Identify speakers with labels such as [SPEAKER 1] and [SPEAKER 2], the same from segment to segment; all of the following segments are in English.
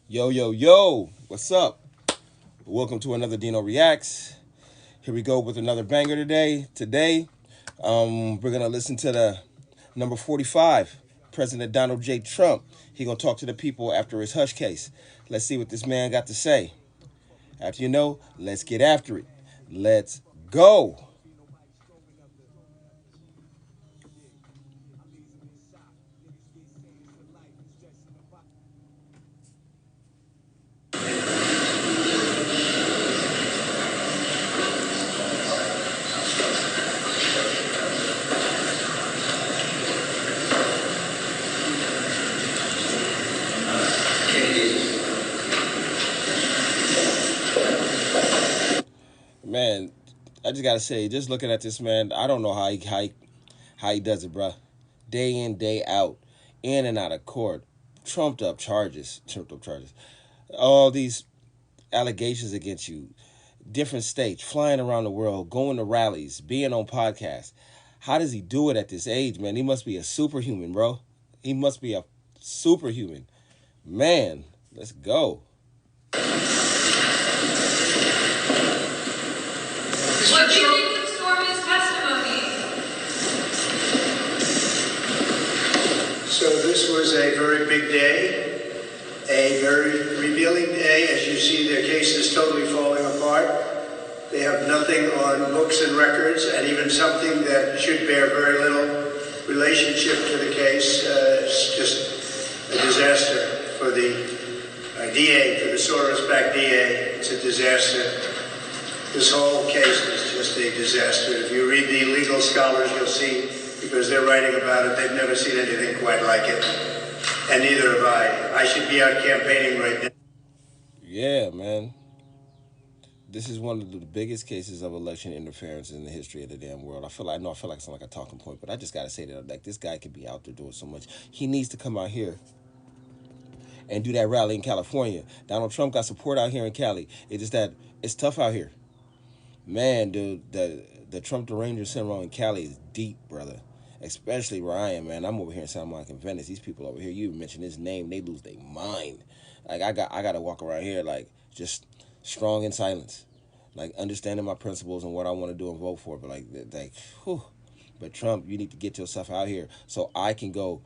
[SPEAKER 1] Yo, yo, yo, what's up? Welcome to another Dino Reacts. Here we go with another banger today. We're going to listen to the number 45, President Donald J. Trump. He going to talk to the people after his hush case. Let's see what this man got to say. After you know, let's get after it. Let's go. Man, I just got to say, just looking at this man, I don't know how he does it, bruh. Day in, day out, in and out of court, trumped up charges. All these allegations against you, different states, flying around the world, going to rallies, being on podcasts. How does he do it at this age, man? He must be a superhuman, bro. He must be a superhuman. Man, let's go.
[SPEAKER 2] What do you think of Stormy's testimony?
[SPEAKER 3] So this was a very big day, a very revealing day. As you see, their case is totally falling apart. They have nothing on books and records, and even something that should bear very little relationship to the case. It's just a disaster for the DA, for the Soros-backed DA. It's a disaster. This whole case is just a disaster. If you read the legal scholars, you'll see, because they're writing about it, they've never seen anything quite like it. And neither have I. I should be out campaigning right now.
[SPEAKER 1] Yeah, man. This is one of the biggest cases of election interference in the history of the damn world. I feel like I sound like a talking point, but I just gotta say that like this guy could be out there doing so much. He needs to come out here and do that rally in California. Donald Trump got support out here in Cali. It's just that it's tough out here. Man, dude, the Trump Derangers syndrome in Cali is deep, brother. Especially where I am, man. I'm over here in Santa Monica and Venice. These people over here, you mention his name, they lose their mind. Like I got to walk around here like just strong in silence, like understanding my principles and what I want to do and vote for. But whew. But Trump, you need to get yourself out here so I can go,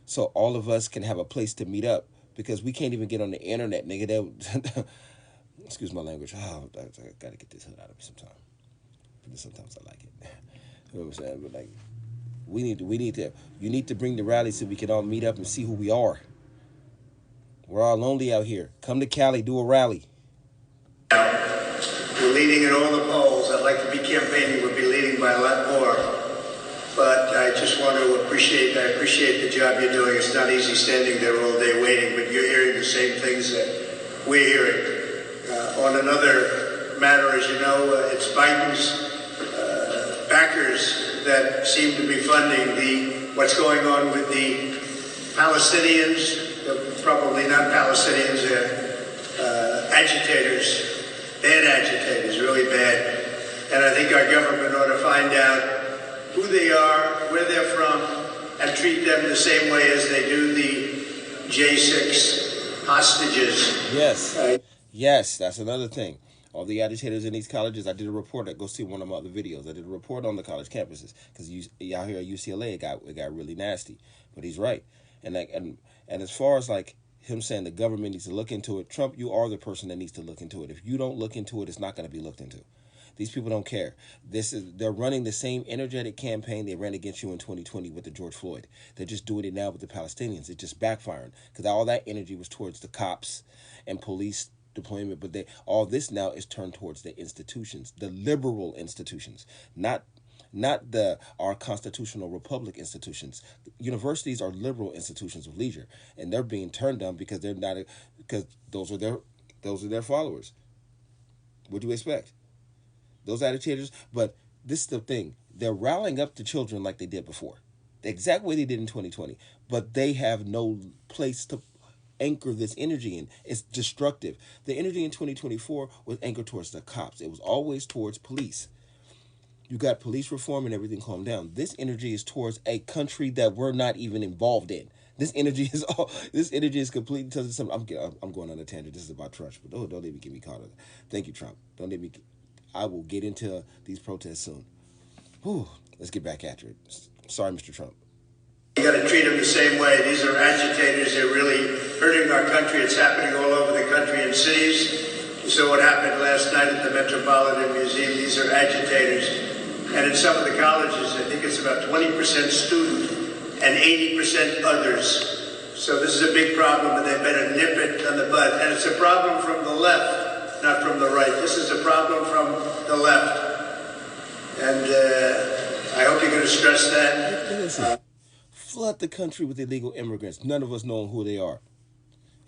[SPEAKER 1] so all of us can have a place to meet up because we can't even get on the internet, nigga. Excuse my language. Oh, I gotta get this hood out of me sometime. But sometimes I like it. You know what I'm saying? But like, you need to bring the rally so we can all meet up and see who we are. We're all lonely out here. Come to Cali, do a rally.
[SPEAKER 3] We're leading in all the polls. I'd like to be campaigning. We'll be leading by a lot more. But I just want to I appreciate the job you're doing. It's not easy standing there all day waiting, but you're hearing the same things that we're hearing. On another matter, as you know, it's Biden's backers that seem to be funding what's going on with the Palestinians. They're probably not Palestinians, they're agitators, bad agitators, really bad. And I think our government ought to find out who they are, where they're from, and treat them the same way as they do the J6 hostages.
[SPEAKER 1] Yes. Yes, that's another thing. All the agitators in these colleges, I did a report. Go see one of my other videos. I did a report on the college campuses because out here at UCLA, it got really nasty. But he's right, and as far as like him saying the government needs to look into it, Trump, you are the person that needs to look into it. If you don't look into it, it's not going to be looked into. These people don't care. They're running the same energetic campaign they ran against you in 2020 with the George Floyd. They're just doing it now with the Palestinians. It's just backfiring because all that energy was towards the cops and police deployment, but all this now is turned towards the institutions, the liberal institutions, not our constitutional republic institutions. Universities are liberal institutions of leisure, and they're being turned down because they're not because those are their followers. What do you expect? Those agitators, but this is the thing. They're rallying up the children like they did before. The exact way they did in 2020, but they have no place to anchor this energy in. It's destructive. The energy in 2024 was anchored towards the cops. It was always towards police. You got police reform and everything calmed down. This energy is towards a country that we're not even involved in. This energy is all. This energy is completely telling something. I'm going on a tangent. This is about Trump, but don't let me get me caught up. Thank you, Trump. Don't let me. I will get into these protests soon. Whew, let's get back after it. Sorry, Mr. Trump.
[SPEAKER 3] You got to treat them the same way. These are agitators. They're really hurting our country. It's happening all over the country in cities. You saw what happened last night at the Metropolitan Museum. These are agitators. And in some of the colleges, I think it's about 20% student and 80% others. So this is a big problem, and they better nip it on the bud. And it's a problem from the left, not from the right. This is a problem from the left. And I hope you're going to stress that.
[SPEAKER 1] Flood the country with illegal immigrants. None of us know who they are.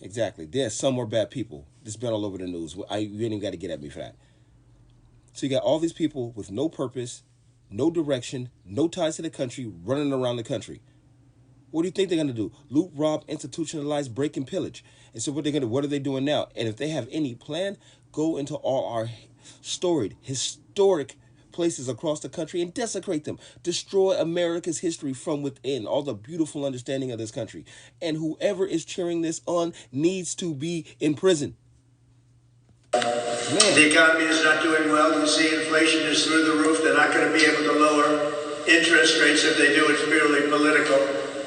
[SPEAKER 1] Exactly. They're some more bad people. This has been all over the news. You ain't even got to get at me for that. So you got all these people with no purpose, no direction, no ties to the country, running around the country. What do you think they're going to do? Loot, rob, institutionalize, break, and pillage. And so what are they doing now? And if they have any plan, go into all our storied, historic places across the country and desecrate them. Destroy America's history from within, all the beautiful understanding of this country. And whoever is cheering this on needs to be in prison. Man.
[SPEAKER 3] The economy is not doing well. You see inflation is through the roof. They're not going to be able to lower interest rates. If they do, it's purely political.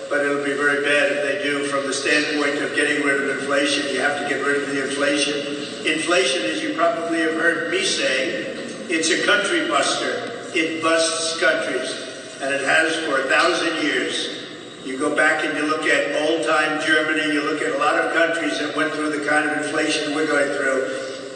[SPEAKER 3] But it'll be very bad if they do. From the standpoint of getting rid of inflation, you have to get rid of the inflation. Inflation, as you probably have heard me say, it's a country buster. It busts countries, and it has for 1,000 years. You go back and you look at old-time Germany, you look at a lot of countries that went through the kind of inflation we're going through,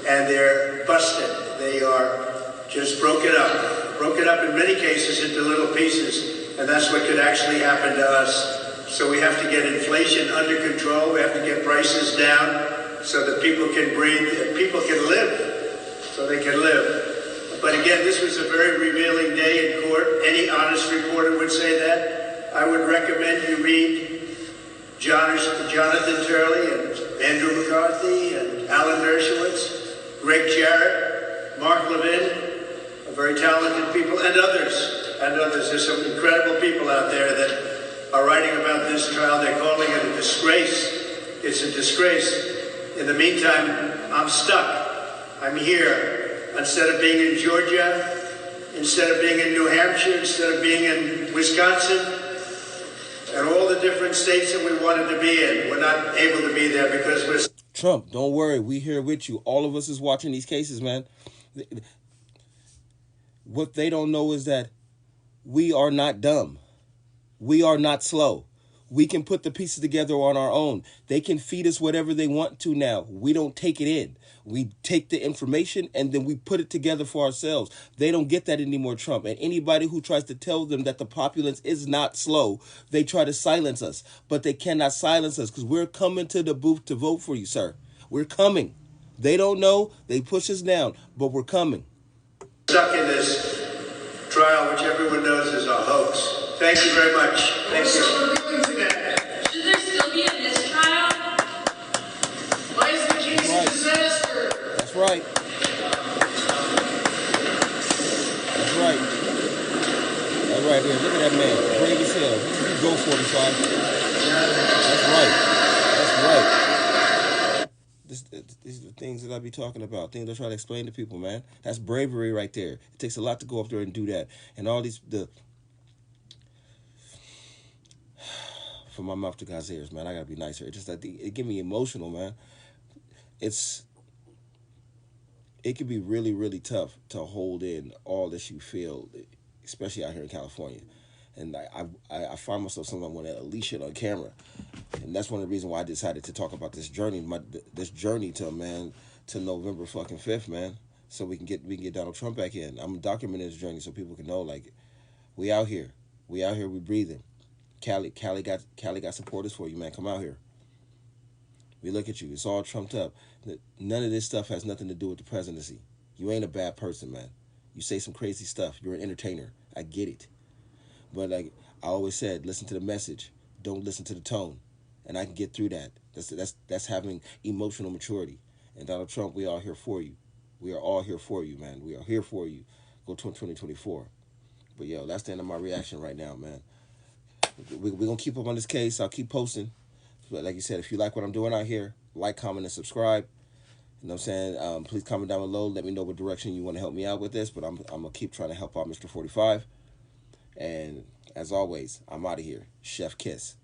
[SPEAKER 3] and they're busted. They are just broken up in many cases into little pieces, and that's what could actually happen to us. So we have to get inflation under control. We have to get prices down so that people can breathe, people can live, so they can live. But again, this was a very revealing day in court. Any honest reporter would say that. I would recommend you read Jonathan Turley and Andrew McCarthy and Alan Dershowitz, Greg Jarrett, Mark Levin, very talented people, and others. There's some incredible people out there that are writing about this trial. They're calling it a disgrace. It's a disgrace. In the meantime, I'm stuck. I'm here. Instead of being in Georgia, instead of being in New Hampshire, instead of being in Wisconsin, and all the different states that we wanted to be in, we're not able to be there because we're...
[SPEAKER 1] Trump, don't worry. We here with you. All of us is watching these cases, man. What they don't know is that we are not dumb. We are not slow. We can put the pieces together on our own. They can feed us whatever they want to now. We don't take it in. We take the information and then we put it together for ourselves. They don't get that anymore, Trump. And anybody who tries to tell them that the populace is not slow, they try to silence us. But they cannot silence us because we're coming to the booth to vote for you, sir. We're coming. They don't know. They push us down, but we're coming.
[SPEAKER 3] Stuck in this trial, which everyone knows is a hoax. Thank you very much. Thank you.
[SPEAKER 2] Should there still be a mistrial?
[SPEAKER 4] Why is the case a disaster?
[SPEAKER 1] That's right. That's right. That's right here. Look at that man. Brave as hell. You go 45. That's right. That's right. These are the things that I be talking about. Things I try to explain to people, man. That's bravery right there. It takes a lot to go up there and do that. And all these from my mouth to God's ears, man. I gotta be nicer. It just it get me emotional, man. It can be really, really tough to hold in all that you feel, especially out here in California. And I find myself sometimes want to unleash it on camera, and that's one of the reasons why I decided to talk about this journey, this journey to November fucking 5th, man. So we can get Donald Trump back in. I'm documenting this journey so people can know, like, we out here, we breathing. Cali got supporters for you, man. Come out here. We look at you. It's all trumped up. None of this stuff has nothing to do with the presidency. You ain't a bad person, man. You say some crazy stuff. You're an entertainer. I get it. But like I always said, listen to the message. Don't listen to the tone. And I can get through that. That's having emotional maturity. And Donald Trump, we are here for you. We are all here for you, man. We are here for you. Go to 2024. But yo, that's the end of my reaction right now, man. We're going to keep up on this case. I'll keep posting. But like you said, if you like what I'm doing out here, like, comment, and subscribe. You know what I'm saying? Please comment down below. Let me know what direction you want to help me out with this. But I'm going to keep trying to help out Mr. 45. And as always, I'm out of here. Chef Kiss.